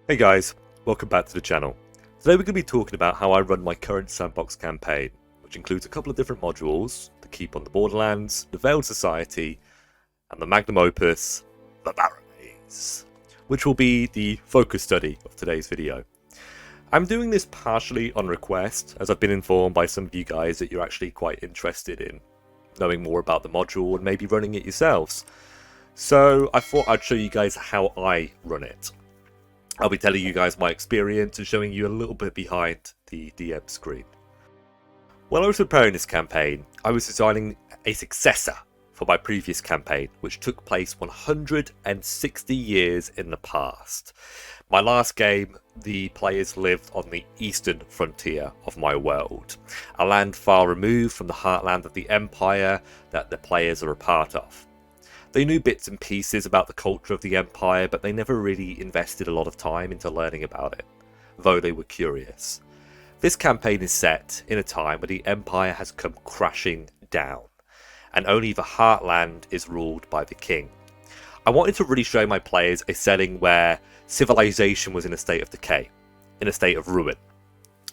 Hey guys, welcome back to the channel. Today we're going to be talking about how I run my current sandbox campaign, which includes a couple of different modules: the Keep on the Borderlands, the Veiled Society, and the magnum opus, the Barrowmaze, which will be the focus study of today's video. I'm doing this partially on request, as I've been informed by some of you guys that you're actually quite interested in knowing more about the module and maybe running it yourselves. So I thought I'd show you guys how I run it. I'll be telling you guys my experience and showing you a little bit behind the DM screen. While I was preparing this campaign, I was designing a successor for my previous campaign, which took place 160 years in the past. My last game, the players lived on the eastern frontier of my world, a land far removed from the heartland of the Empire that the players are a part of. They knew bits and pieces about the culture of the Empire, but they never really invested a lot of time into learning about it, though they were curious. This campaign is set in a time where the Empire has come crashing down, and only the Heartland is ruled by the King. I wanted to really show my players a setting where civilization was in a state of decay, in a state of ruin.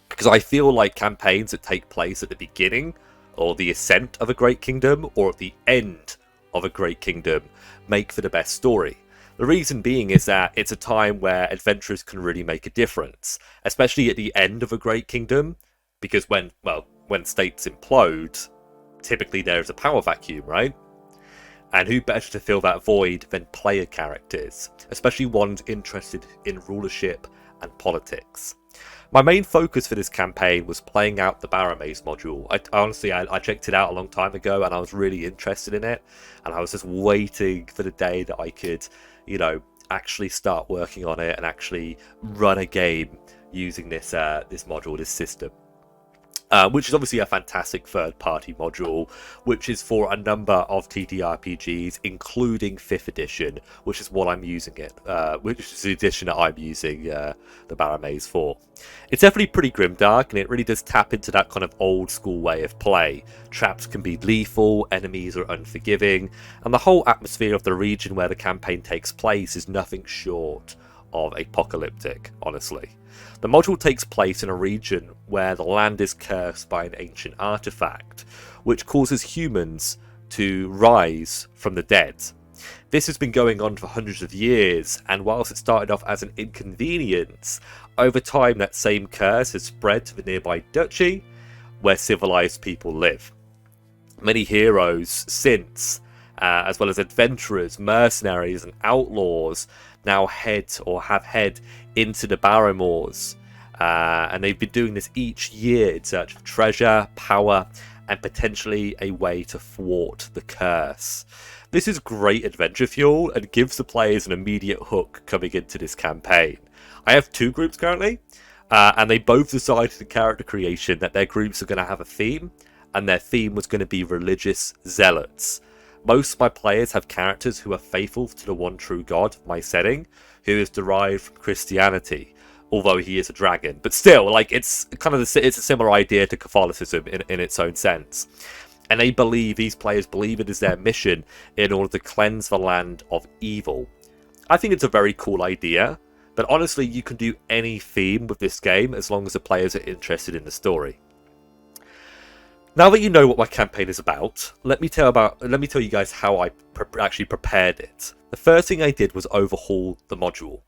Because I feel like campaigns that take place at the beginning, or the ascent of a great kingdom, or at the end of a great kingdom make for the best story. The reason being is that it's a time where adventurers can really make a difference, especially at the end of a great kingdom, because when states implode, typically there is a power vacuum, right? And who better to fill that void than player characters, especially ones interested in rulership and politics. My main focus for this campaign was playing out the Barrowmaze module. I checked it out a long time ago and I was really interested in it, and I was just waiting for the day that I could, actually start working on it and actually run a game using this module, this system. Which is obviously a fantastic third-party module, which is for a number of TTRPGs, including 5th edition, which is what I'm using it, which is the edition that I'm using the Barrowmaze for. It's definitely pretty grimdark, and it really does tap into that kind of old-school way of play. Traps can be lethal, enemies are unforgiving, and the whole atmosphere of the region where the campaign takes place is nothing short of apocalyptic, honestly. The module takes place in a region where the land is cursed by an ancient artifact, which causes humans to rise from the dead. This has been going on for hundreds of years, and whilst it started off as an inconvenience, over time that same curse has spread to the nearby duchy, where civilized people live. Many heroes since, as well as adventurers, mercenaries, and outlaws, now have head into the Barrowmaze, and they've been doing this each year in search of treasure, power, and potentially a way to thwart the curse. This is great adventure fuel and gives the players an immediate hook coming into this campaign. I have two groups currently, and they both decided in character creation that their groups are going to have a theme, and their theme was going to be religious zealots. Most of my players have characters who are faithful to the one true God of my setting, who is derived from Christianity, although he is a dragon. But still, it's a similar idea to Catholicism in its own sense. And these players believe it is their mission in order to cleanse the land of evil. I think it's a very cool idea, but honestly, you can do any theme with this game as long as the players are interested in the story. Now that you know what my campaign is about, let me tell you guys how I actually prepared it. The first thing I did was overhaul the module.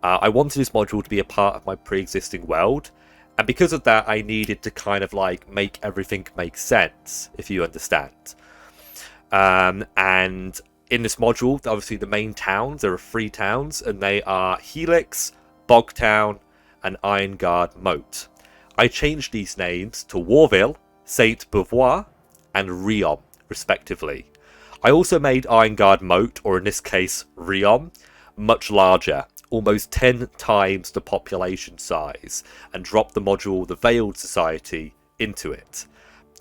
I wanted this module to be a part of my pre-existing world, and because of that, I needed to make everything make sense, if you understand. And in this module, obviously the main towns, there are 3 towns, and they are Helix, Bogtown, and Ironguard Moat. I changed these names to Warville, Saint Beauvoir, and Riom, respectively. I also made Ironguard Moat, or in this case Riom, much larger, almost 10 times the population size, and dropped the module the Veiled Society into it,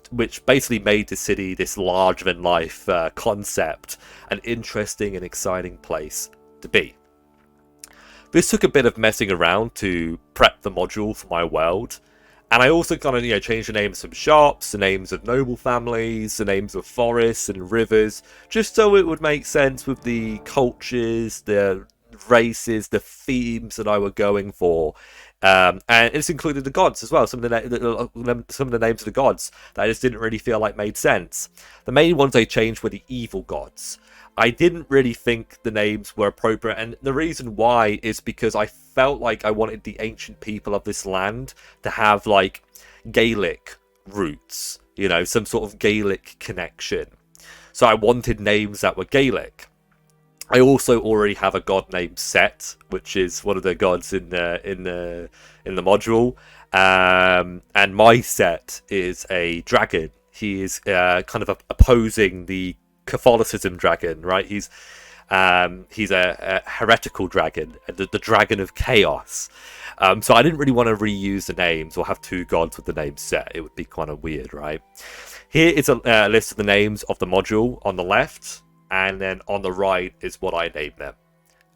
which basically made the city this larger-than-life concept, an interesting and exciting place to be. This took a bit of messing around to prep the module for my world, and I also changed the names of some shops, the names of noble families, the names of forests and rivers, just so it would make sense with the cultures, the races, the themes that I were going for. And it's included the gods as well. Some of the names of the gods that I just didn't really feel like made sense. The main ones I changed were the evil gods. I didn't really think the names were appropriate, and the reason why is because I felt like I wanted the ancient people of this land to have like Gaelic roots, you know, some sort of Gaelic connection. So I wanted names that were Gaelic. I also already have a god named Set, which is one of the gods in the module, and my Set is a dragon. He is kind of opposing the Catholicism dragon, right? He's a heretical dragon, the dragon of chaos. So I didn't really want to reuse the names or have two gods with the name Set. It would be kind of weird, right? Here is a list of the names of the module on the left, and then on the right is what I named them.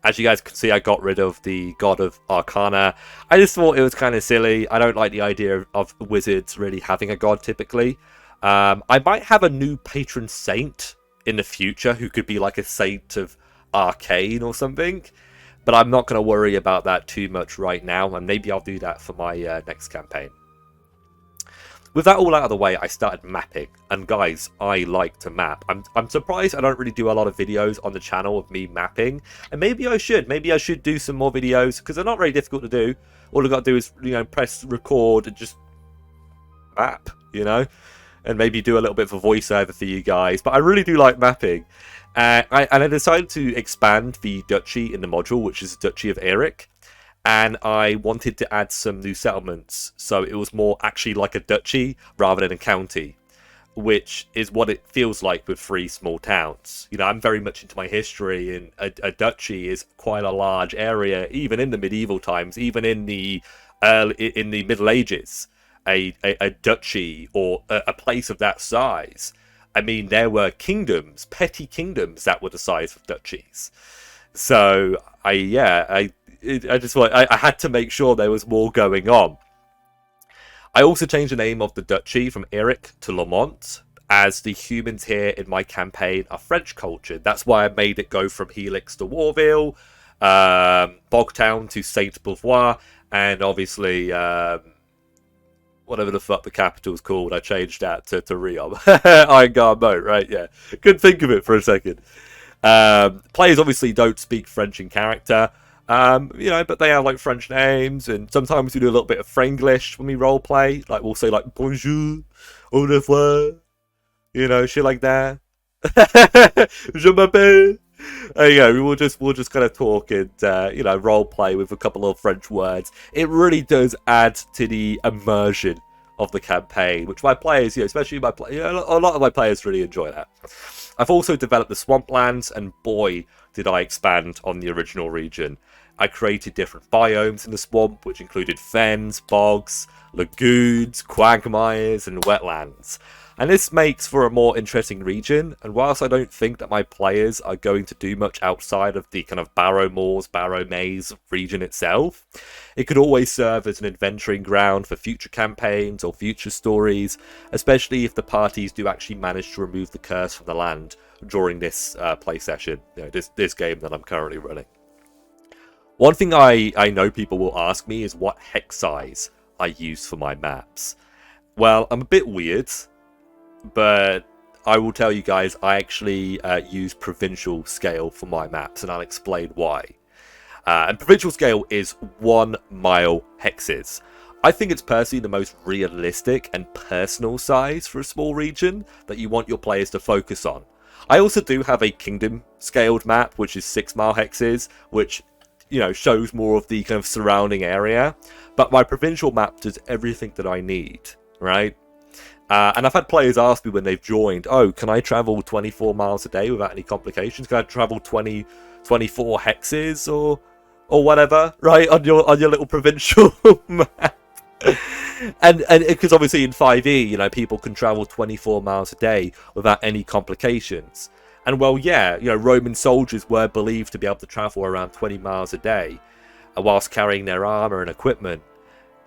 As you guys can see, I got rid of the God of Arcana. I just thought it was kind of silly. I don't like the idea of wizards really having a god typically. I might have a new patron saint in the future who could be like a saint of arcane or something, but I'm not going to worry about that too much right now, and maybe I'll do that for my next campaign. With that all out of the way, I started mapping, and guys, I like to map. I'm surprised I don't really do a lot of videos on the channel of me mapping, and maybe I should do some more videos, because they're not very difficult to do. All I've got to do is, you know, press record and just map, you know, and maybe do a little bit of a voiceover for you guys. But I really do like mapping. I decided to expand the duchy in the module, which is the Duchy of Eric. And I wanted to add some new settlements. So it was more actually like a duchy rather than a county, which is what it feels like with 3 small towns. You know, I'm very much into my history, and a duchy is quite a large area, even in the medieval times, even in the Middle Ages. A duchy or a place of that size, I mean, there were kingdoms, petty kingdoms that were the size of duchies. So I had to make sure there was more going on. I also changed the name of the duchy from Eric to Lamont, as the humans here in my campaign are French cultured. That's why I made it go from Helix to Warville, Bogtown to Saint Beauvoir, and obviously whatever the fuck the capital's called, I changed that to Riom. Iron Guard Moat, right? Yeah. Couldn't think of it for a second. Players obviously don't speak French in character, you know, but they have like French names, and sometimes we do a little bit of Franglish when we roleplay. Like we'll say like bonjour, au revoir, you know, shit like that. Je m'appelle. Yeah, we'll just kind of talk and you know, role play with a couple of French words. It really does add to the immersion of the campaign, which my players, you know, especially my you know, a lot of my players really enjoy that. I've also developed the swamplands, and boy, did I expand on the original region. I created different biomes in the swamp, which included fens, bogs, lagoons, quagmires, and wetlands. And this makes for a more interesting region, and whilst I don't think that my players are going to do much outside of the kind of Barrowmaze region itself, it could always serve as an adventuring ground for future campaigns or future stories, especially if the parties do actually manage to remove the curse from the land during this play session, you know, this game that I'm currently running. One thing I know people will ask me is what hex size I use for my maps. Well, I'm a bit weird, but I will tell you guys, I actually use provincial scale for my maps, and I'll explain why. And provincial scale is 1 mile hexes. I think it's personally the most realistic and personal size for a small region that you want your players to focus on. I also do have a kingdom scaled map, which is 6 mile hexes, which, you know, shows more of the kind of surrounding area. But my provincial map does everything that I need, right? And I've had players ask me when they've joined, oh, can I travel 24 miles a day without any complications? Can I travel 24 hexes or whatever, right, on your little provincial map? And because obviously in 5e, you know, people can travel 24 miles a day without any complications. And well, yeah, you know, Roman soldiers were believed to be able to travel around 20 miles a day whilst carrying their armor and equipment.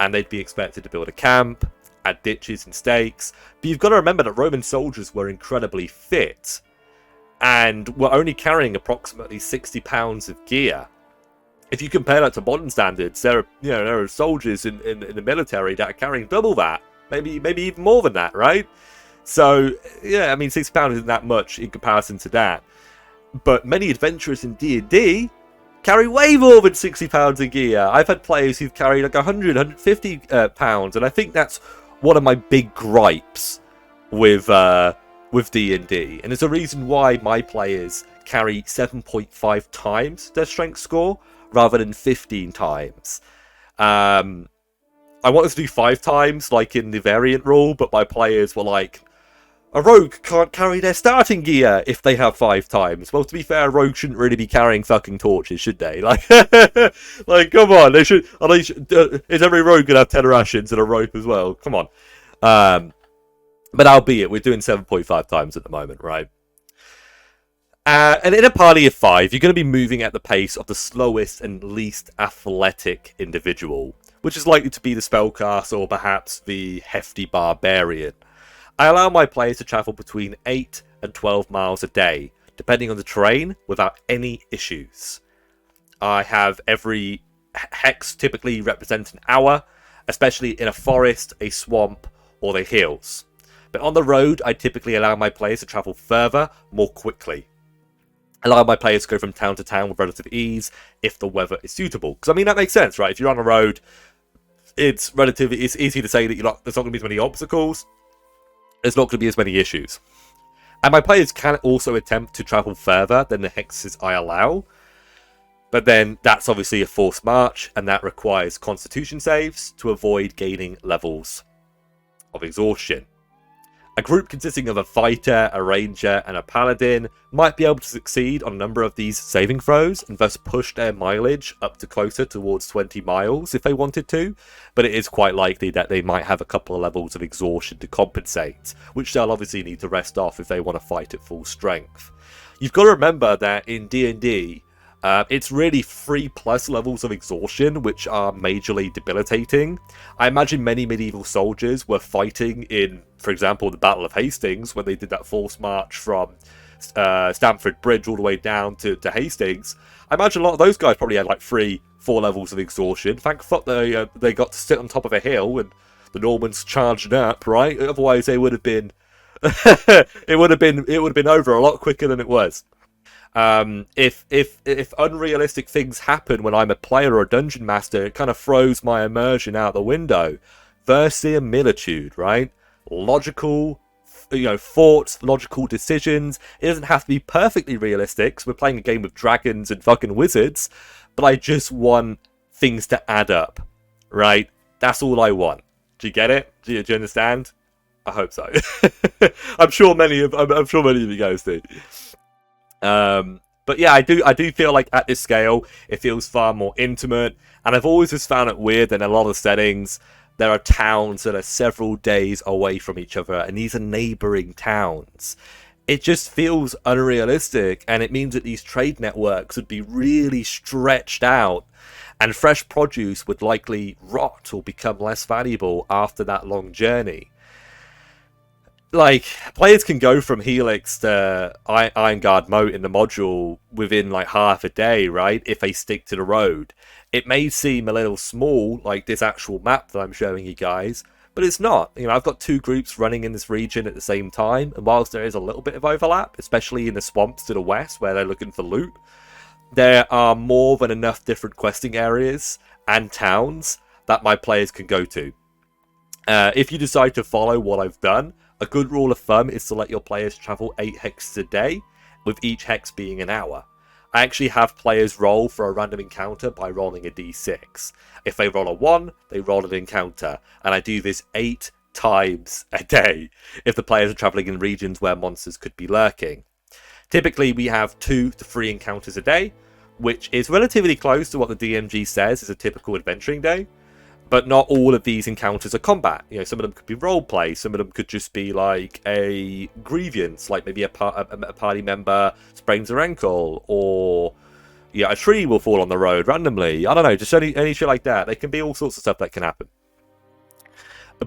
And they'd be expected to build a camp, add ditches and stakes. But you've got to remember that Roman soldiers were incredibly fit and were only carrying approximately 60 pounds of gear. if you compare that to modern standards, there are soldiers in the military that are carrying double that, maybe even more than that, right? So yeah, I mean, £60 isn't that much in comparison to that. But many adventurers in D&D carry way more than £60 in gear. I've had players who've carried like 100, 150 pounds, and I think that's one of my big gripes with D&D. And there's a reason why my players carry 7.5 times their strength score rather than 15 times. I wanted to do 5 times, like in the variant rule, but my players were like, a rogue can't carry their starting gear if they have 5 times. Well, to be fair, a rogue shouldn't really be carrying fucking torches, should they? Like, like, come on, they should. Is every rogue gonna have 10 rations and a rope as well? Come on. But albeit, we're doing 7.5 times at the moment, right? And in a party of 5, you're going to be moving at the pace of the slowest and least athletic individual, which is likely to be the spellcaster or perhaps the hefty barbarian. I allow my players to travel between 8 and 12 miles a day, depending on the terrain, without any issues. I have every hex typically represent an hour, especially in a forest, a swamp, or the hills. But on the road, I typically allow my players to travel further, more quickly. Allow my players to go from town to town with relative ease, if the weather is suitable. Because, I mean, that makes sense, right? If you're on a road, it's easy to say that there's not going to be as many obstacles. There's not going to be as many issues. And my players can also attempt to travel further than the hexes I allow. But then that's obviously a forced march, and that requires constitution saves to avoid gaining levels of exhaustion. A group consisting of a fighter, a ranger, and a paladin might be able to succeed on a number of these saving throws and thus push their mileage up to closer towards 20 miles if they wanted to, but it is quite likely that they might have a couple of levels of exhaustion to compensate, which they'll obviously need to rest off if they want to fight at full strength. You've got to remember that in D&D, it's really 3+ levels of exhaustion, which are majorly debilitating. I imagine many medieval soldiers were fighting in, for example, the Battle of Hastings, when they did that forced march from Stamford Bridge all the way down to Hastings. I imagine a lot of those guys probably had like 3-4 levels of exhaustion. Thank fuck they got to sit on top of a hill and the Normans charged up, right? Otherwise, they would have been it would have been over a lot quicker than it was. If unrealistic things happen when I'm a player or a dungeon master, it kind of throws my immersion out the window. Verisimilitude, right? Logical, thoughts, logical decisions. It doesn't have to be perfectly realistic, so we're playing a game with dragons and fucking wizards, but I just want things to add up, right? That's all I want. Do you get it? Do you understand? I hope so. I'm sure many of you guys do. But yeah, I do feel like at this scale, it feels far more intimate, and I've always just found it weird that in a lot of settings, there are towns that are several days away from each other, and these are neighboring towns. It just feels unrealistic, and it means that these trade networks would be really stretched out, and fresh produce would likely rot or become less valuable after that long journey. Like, players can go from Helix to Ironguard Moat in the module within like half a day, right? If they stick to the road. It may seem a little small, like this actual map that I'm showing you guys, but it's not. I've got 2 groups running in this region at the same time, and whilst there is a little bit of overlap, especially in the swamps to the west where they're looking for loot, there are more than enough different questing areas and towns that my players can go to. If you decide to follow what I've done, a good rule of thumb is to let your players travel 8 hexes a day, with each hex being an hour. I actually have players roll for a random encounter by rolling a d6. If they roll a 1, they roll an encounter, and I do this 8 times a day if the players are travelling in regions where monsters could be lurking. Typically, we have 2 to 3 encounters a day, which is relatively close to what the DMG says is a typical adventuring day. But not all of these encounters are combat. Some of them could be roleplay. Some of them could just be like a grievance, like maybe a party member sprains their ankle, or a tree will fall on the road randomly. I don't know, just any shit like that. There can be all sorts of stuff that can happen.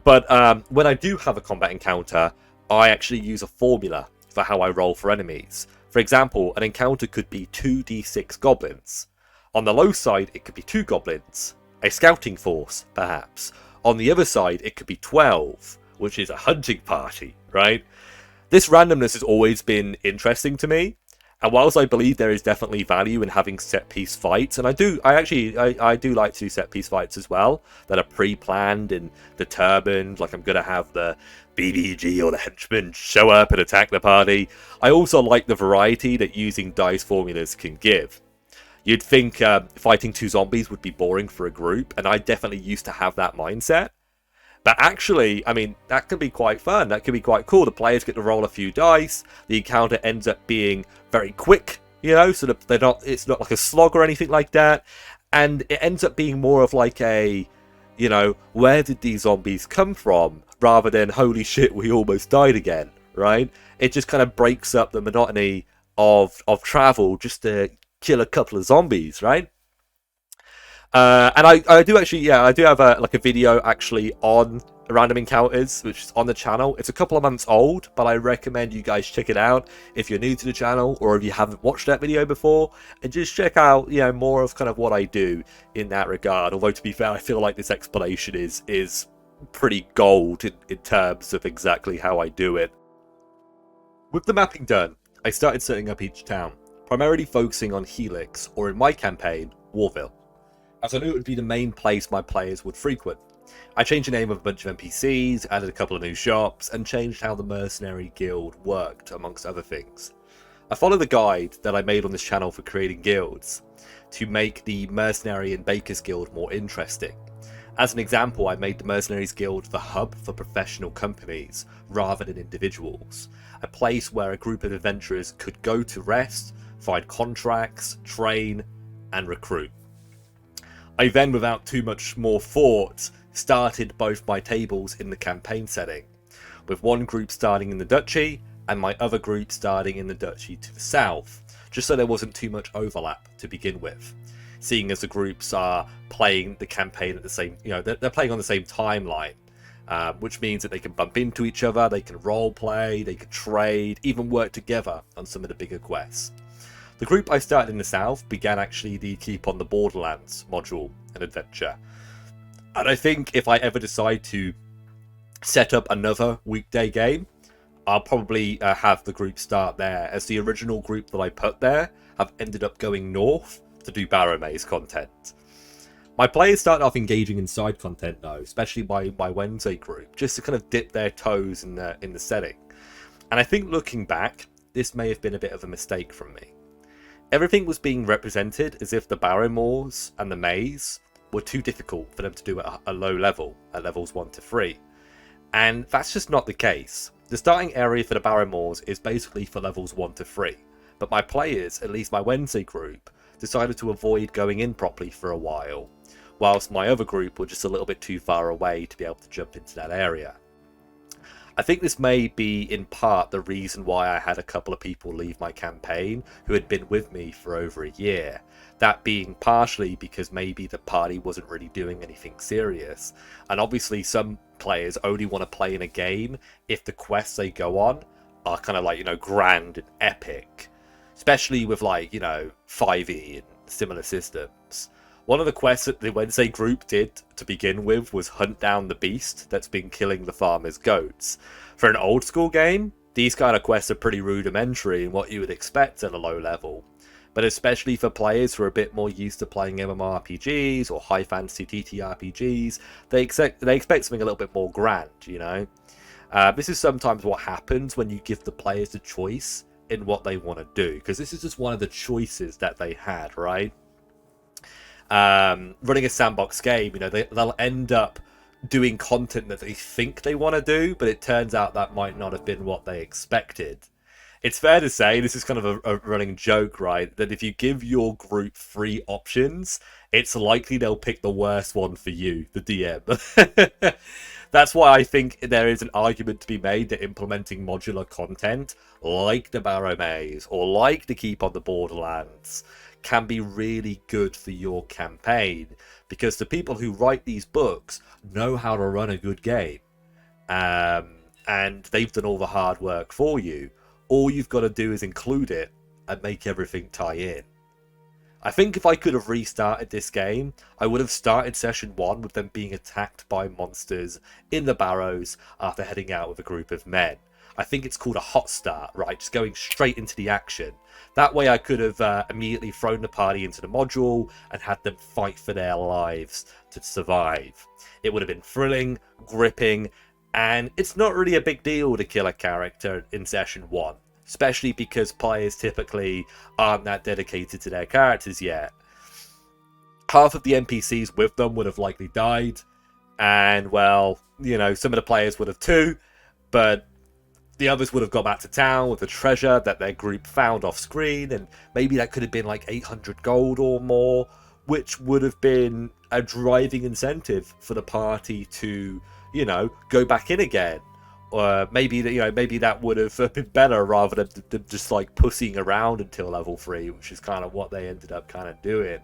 But when I do have a combat encounter, I actually use a formula for how I roll for enemies. For example, an encounter could be 2d6 goblins. On the low side, it could be 2 goblins, a scouting force, perhaps. On the other side, it could be 12, which is a hunting party, right? This randomness has always been interesting to me, and whilst I believe there is definitely value in having set-piece fights, and I do like to do set-piece fights as well, that are pre-planned and determined, like I'm going to have the BBG or the henchman show up and attack the party. I also like the variety that using dice formulas can give. You'd think fighting 2 zombies would be boring for a group, and I definitely used to have that mindset. But actually, I mean, that can be quite fun. That can be quite cool. The players get to roll a few dice. The encounter ends up being very quick, you know, sort of it's not like a slog or anything like that. And it ends up being more of like a, you know, where did these zombies come from? Rather than, holy shit, we almost died again, right? It just kind of breaks up the monotony of travel just to kill a couple of zombies, right? And I do actually, yeah, I do have a video actually on random encounters, which is on the channel. It's a couple of months old, but I recommend you guys check it out if you're new to the channel or if you haven't watched that video before, and just check out, you know, more of kind of what I do in that regard. Although to be fair, I feel like this explanation is pretty gold in terms of exactly how I do it. With the mapping done, I started setting up each town, primarily focusing on Helix, or in my campaign, Warville, as I knew it would be the main place my players would frequent. I changed the name of a bunch of NPCs, added a couple of new shops, and changed how the Mercenary Guild worked, amongst other things. I followed the guide that I made on this channel for creating guilds, to make the Mercenary and Bakers Guild more interesting. As an example, I made the Mercenaries Guild the hub for professional companies, rather than individuals. A place where a group of adventurers could go to rest, find contracts, train, and recruit. I then, without too much more thought, started both my tables in the campaign setting, with one group starting in the duchy and my other group starting in the duchy to the south, just so there wasn't too much overlap to begin with, seeing as the groups are playing the campaign at the same, you know, they're playing on the same timeline, which means that they can bump into each other, they can role play, they can trade, even work together on some of the bigger quests. The group I started in the south began actually the Keep on the Borderlands module and adventure. And I think if I ever decide to set up another weekday game, I'll probably have the group start there, as the original group that I put there have ended up going north to do Barrowmaze content. My players started off engaging in side content though, especially my Wednesday group, just to kind of dip their toes in the setting. And I think looking back, this may have been a bit of a mistake from me. Everything was being represented as if the Barrowmaze and the maze were too difficult for them to do at a low level, at levels 1 to 3. And that's just not the case. The starting area for the Barrowmaze is basically for levels 1 to 3, but my players, at least my Wednesday group, decided to avoid going in properly for a while, whilst my other group were just a little bit too far away to be able to jump into that area. I think this may be in part the reason why I had a couple of people leave my campaign who had been with me for over a year. That being partially because maybe the party wasn't really doing anything serious. And obviously some players only want to play in a game if the quests they go on are kind of like, you know, grand and epic. Especially with like, you know, 5e and similar systems. One of the quests that the Wednesday group did to begin with was hunt down the beast that's been killing the farmer's goats. For an old school game, these kind of quests are pretty rudimentary in what you would expect at a low level. But especially for players who are a bit more used to playing MMORPGs or high fantasy TTRPGs, they expect something a little bit more grand, you know? This is sometimes what happens when you give the players the choice in what they want to do, because this is just one of the choices that they had, right? Running a sandbox game, you know, they'll end up doing content that they think they want to do, but it turns out that might not have been what they expected. It's fair to say, this is kind of a running joke, right, that if you give your group 3 options, it's likely they'll pick the worst one for you, the DM. That's why I think there is an argument to be made that implementing modular content, like the Barrowmaze, or like the Keep on the Borderlands, can be really good for your campaign, because the people who write these books know how to run a good game, and they've done all the hard work for you. All you've got to do is include it and make everything tie in. I think if I could have restarted this game, I would have started session 1 with them being attacked by monsters in the barrows after heading out with a group of men. I think it's called a hot start, right? Just going straight into the action. That way I could have immediately thrown the party into the module and had them fight for their lives to survive. It would have been thrilling, gripping, and it's not really a big deal to kill a character in session 1. Especially because players typically aren't that dedicated to their characters yet. Half of the NPCs with them would have likely died. And, well, you know, some of the players would have too. But the others would have got back to town with the treasure that their group found off screen. And maybe that could have been like 800 gold or more. Which would have been a driving incentive for the party to, you know, go back in again. Or maybe that would have been better rather than just like pussying around until level 3, which is kind of what they ended up kind of doing.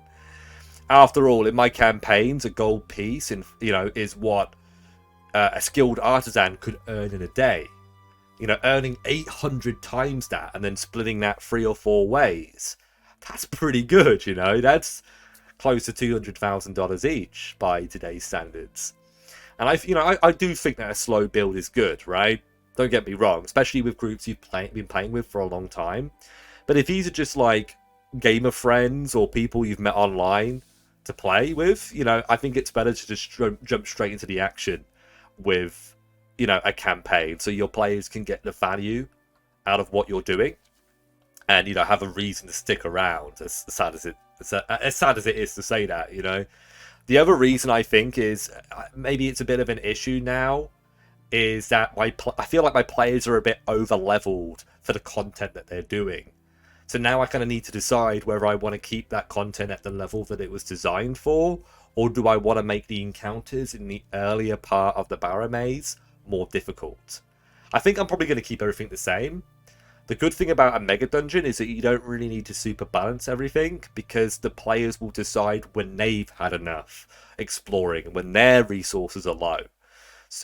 After all, in my campaigns, a gold piece, is what a skilled artisan could earn in a day. You know, earning 800 times that and then splitting that 3 or 4 ways. That's pretty good, you know. That's close to $200,000 each by today's standards. And I do think that a slow build is good, right? Don't get me wrong, especially with groups you've been playing with for a long time. But if these are just like gamer friends or people you've met online to play with, you know, I think it's better to just jump straight into the action with, you know, a campaign, so your players can get the value out of what you're doing, and, you know, have a reason to stick around. As sad as it is to say that, you know. The other reason I think is maybe it's a bit of an issue now is that I feel like my players are a bit over leveled for the content that they're doing. So now I kind of need to decide whether I want to keep that content at the level that it was designed for, or do I want to make the encounters in the earlier part of the Barrowmaze more difficult. I think I'm probably going to keep everything the same. The good thing about a mega dungeon is that you don't really need to super balance everything, because the players will decide when they've had enough exploring and when their resources are low.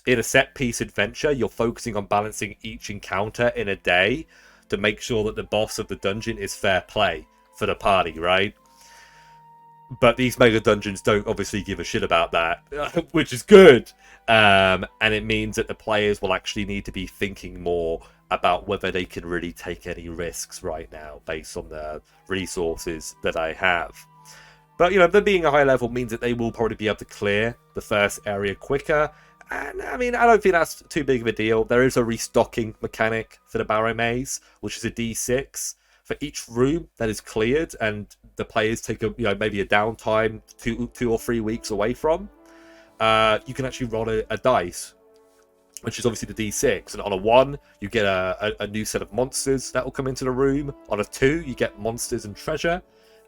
In a set piece adventure, you're focusing on balancing each encounter in a day to make sure that the boss of the dungeon is fair play for the party, right? But these mega dungeons don't obviously give a shit about that, which is good. And it means that the players will actually need to be thinking more about whether they can really take any risks right now based on the resources that I have. But, you know, them being a high level means that they will probably be able to clear the first area quicker. And, I mean, I don't think that's too big of a deal. There is a restocking mechanic for the Barrowmaze, which is a D6 for each room that is cleared, and the players take maybe a downtime 2 or 3 weeks away from. You can actually roll a dice, which is obviously the D6, and on a 1 you get a new set of monsters that will come into the room. On a 2 you get monsters and treasure,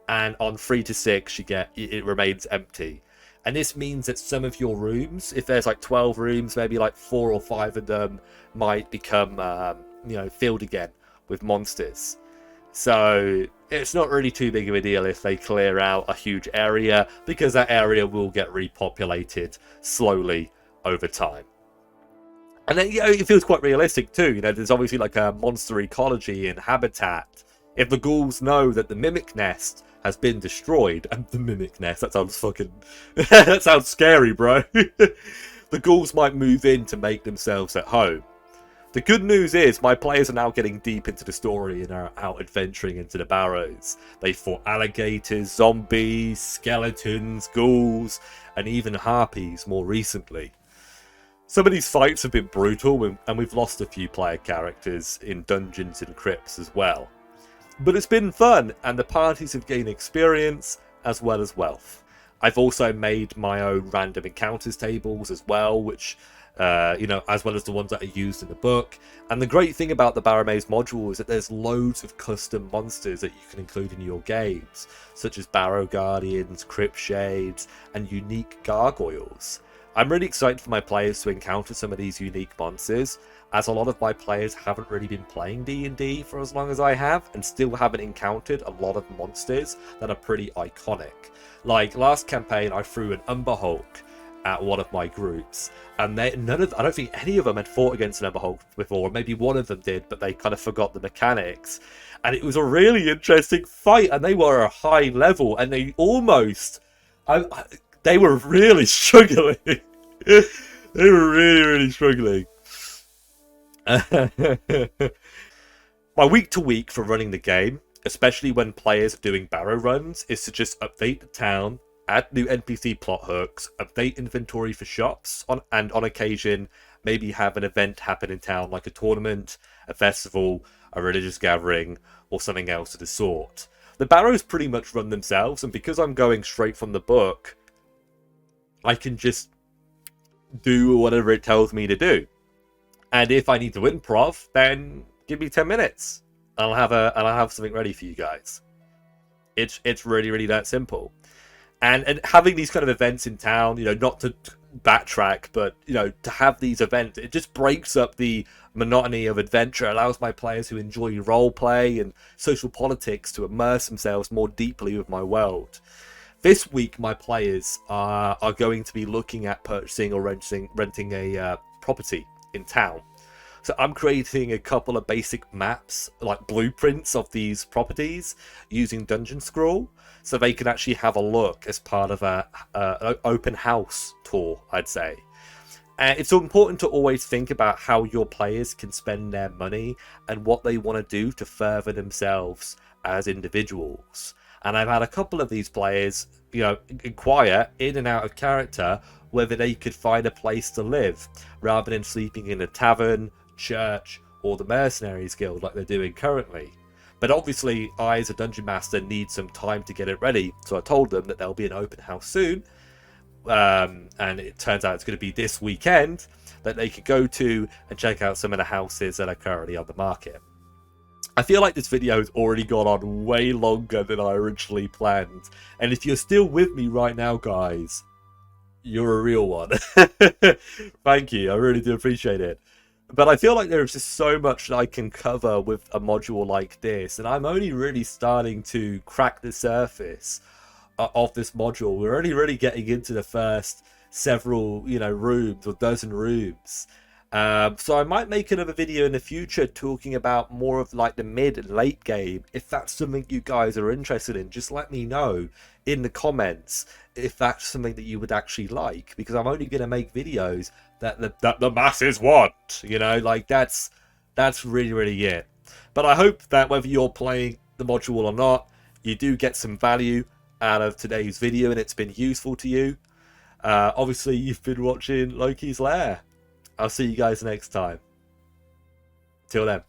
and on 3 to 6 you get it remains empty. And this means that some of your rooms, if there's like 12 rooms, maybe like 4 or 5 of them might become filled again with monsters. So it's not really too big of a deal if they clear out a huge area, because that area will get repopulated slowly over time. And then, it feels quite realistic too. There's obviously like a monster ecology and habitat. If the ghouls know that the mimic nest has been destroyed, and the mimic nest, that sounds fucking, that sounds scary, bro. The ghouls might move in to make themselves at home. The good news is my players are now getting deep into the story and are out adventuring into the barrows. They fought alligators, zombies, skeletons, ghouls, and even harpies more recently. Some of these fights have been brutal, and we've lost a few player characters in dungeons and crypts as well. But it's been fun, and the parties have gained experience as well as wealth. I've also made my own random encounters tables as well, which as well as the ones that are used in the book. And the great thing about the Barrowmaze module is that there's loads of custom monsters that you can include in your games, such as Barrow Guardians, Crypt Shades, and unique gargoyles. I'm really excited for my players to encounter some of these unique monsters, as a lot of my players haven't really been playing D&D for as long as I have, and still haven't encountered a lot of monsters that are pretty iconic. Like last campaign, I threw an Umber Hulk, at one of my groups, and I don't think any of them had fought against an Emberhulk before. Maybe one of them did, but they kind of forgot the mechanics. And it was a really interesting fight, and they were a high level, and they almost, they were really struggling. They were really struggling. My week to week for running the game, especially when players are doing barrow runs, is to just update the town, add new NPC plot hooks, update inventory for shops, and on occasion maybe have an event happen in town, like a tournament, a festival, a religious gathering, or something else of the sort. The barrows pretty much run themselves, and because I'm going straight from the book, I can just do whatever it tells me to do. And if I need to improv, then give me 10 minutes. I'll have something ready for you guys. It's really that simple. And having these kind of events in town, you know, not to backtrack, but, you know, to have these events, it just breaks up the monotony of adventure, allows my players who enjoy role play and social politics to immerse themselves more deeply with my world. This week, my players are going to be looking at purchasing or renting a property in town. So I'm creating a couple of basic maps, like blueprints of these properties, using Dungeon Scroll, so they can actually have a look as part of an open house tour, I'd say. And it's important to always think about how your players can spend their money and what they want to do to further themselves as individuals. And I've had a couple of these players, you know, inquire in and out of character whether they could find a place to live rather than sleeping in a tavern, church, or the Mercenaries Guild like they're doing currently. But obviously, I as a dungeon master need some time to get it ready, so I told them that there'll be an open house soon, and it turns out it's going to be this weekend, that they could go to and check out some of the houses that are currently on the market. I feel like this video has already gone on way longer than I originally planned, and if you're still with me right now, guys, you're a real one. Thank you, I really do appreciate it. But I feel like there's just so much that I can cover with a module like this, and I'm only really starting to crack the surface of this module. We're only really getting into the first several, you know, rooms or dozen rooms. So I might make another video in the future talking about more of like the mid and late game. If that's something you guys are interested in, just let me know in the comments if that's something that you would actually like, because I'm only going to make videos that the masses want, you know, like that's really it. But I hope that whether you're playing the module or not, you do get some value out of today's video and it's been useful to you. Obviously, you've been watching Loki's Lair. I'll see you guys next time. Till then.